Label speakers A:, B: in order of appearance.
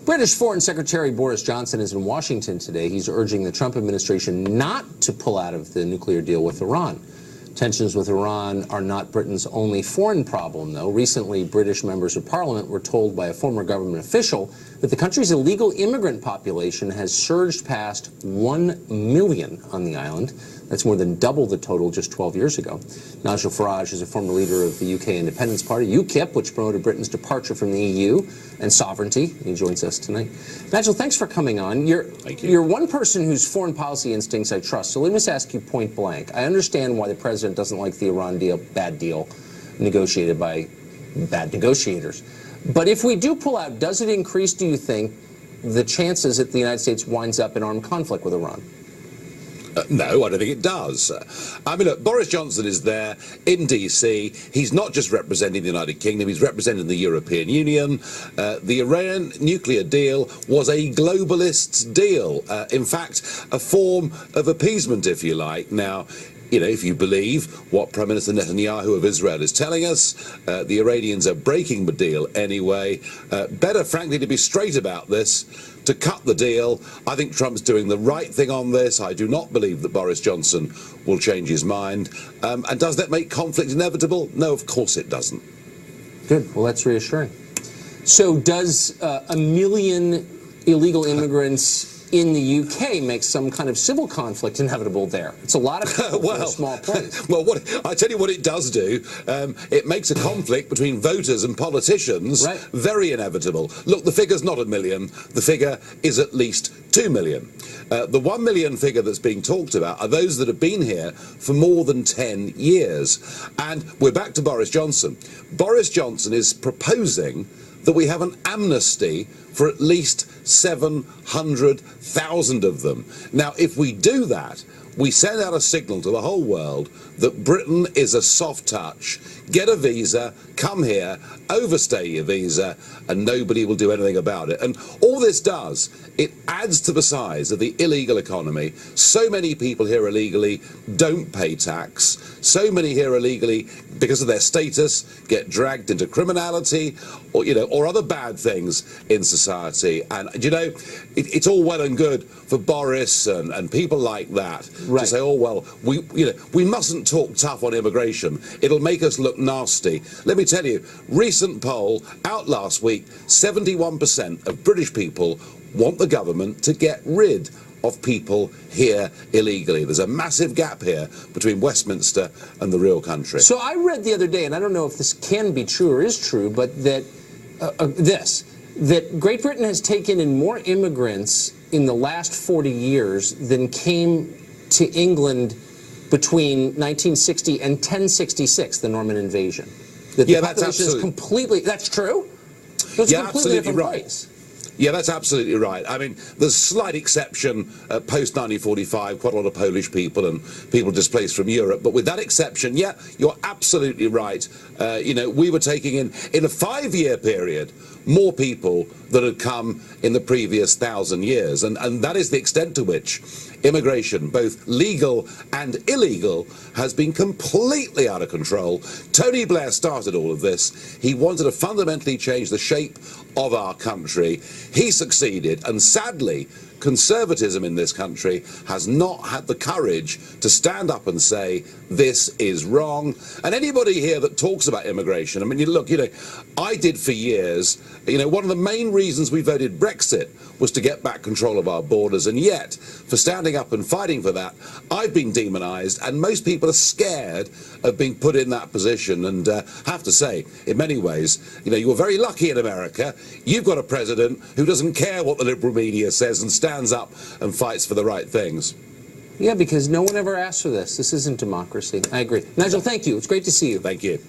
A: British Foreign Secretary Boris Johnson is in Washington today. He's urging the Trump administration not to pull out of the nuclear deal with Iran. Tensions with Iran are not Britain's only foreign problem, though. Recently, British members of parliament were told by a former government official that the country's illegal immigrant population has surged past 1 million on the island. That's more than double the total just 12 years ago. Nigel Farage is a former leader of the UK Independence Party, UKIP, which promoted Britain's departure from the EU and sovereignty. He joins us tonight. Nigel, thanks for coming on. You're one person whose foreign policy instincts I trust, so let me just ask you point blank. I understand why the president doesn't like the Iran deal, bad deal, negotiated by bad negotiators. But if we do pull out, does it increase, do you think, the chances that the United States winds up in armed conflict with Iran?
B: No, I don't think it does. I mean, look, Boris Johnson is there in D.C. He's not just representing the United Kingdom, he's representing the European Union. The Iran nuclear deal was a globalist deal. In fact, a form of appeasement, if you like. Now, you know, if you believe what Prime Minister Netanyahu of Israel is telling us, the Iranians are breaking the deal anyway. Better, frankly, to be straight about this, to cut the deal. I think Trump's doing the right thing on this. I do not believe that Boris Johnson will change his mind. And does that make conflict inevitable? No, of course it doesn't.
A: Good. Well, that's reassuring. So does 1 million illegal immigrants in the UK make some kind of civil conflict inevitable there? It's a lot of people for a small place.
B: Well, I tell you what it does do. It makes a conflict between voters and politicians very inevitable. Look, the figure's not 1 million. The figure is at least 2 million. The 1 million figure that's being talked about are those that have been here for more than 10 years. And we're back to Boris Johnson. Boris Johnson is proposing that we have an amnesty for at least 700,000 of them. Now, if we do that, we send out a signal to the whole world that Britain is a soft touch. Get a visa, come here, overstay your visa, and nobody will do anything about it. And all this does, it adds to the size of the illegal economy. So many people here illegally don't pay tax. So many here illegally, because of their status, get dragged into criminality or, you know, or other bad things in society. And, you know, it's all well and good for Boris and people like that to say, oh, well, we mustn't talk tough on immigration. It'll make us look nasty. Let me tell you, recent poll out last week, 71% of British people want the government to get rid of people here illegally. There's a massive gap here between Westminster and the real country.
A: So I read the other day, and I don't know if this can be true or is true, but that that Great Britain has taken in more immigrants in the last 40 years than came to England between 1960 and 1066, the Norman invasion. That the population is completely, that's true? It's a completely different place.
B: Yeah, that's absolutely right. I mean, there's a slight exception post-1945, quite a lot of Polish people and people displaced from Europe. But with that exception, yeah, you're absolutely right. You know, we were taking in a 5-year period, more people than had come in the previous 1,000 years. And that is the extent to which immigration, both legal and illegal, has been completely out of control. Tony Blair started all of this. He wanted to fundamentally change the shape of our country. He succeeded, and sadly, conservatism in this country has not had the courage to stand up and say, this is wrong. And anybody here that talks about immigration, I mean, look, you know, I did for years, you know, one of the main reasons we voted Brexit was to get back control of our borders, and yet, for standing up and fighting for that, I've been demonized, and most people are scared of being put in that position. And have to say, in many ways, you know, you were very lucky in America. You've got a president who doesn't care what the liberal media says and stands up and fights for the right things.
A: Yeah, because no one ever asked for this. This isn't democracy. I agree. Nigel, thank you. It's great to see you.
B: Thank you.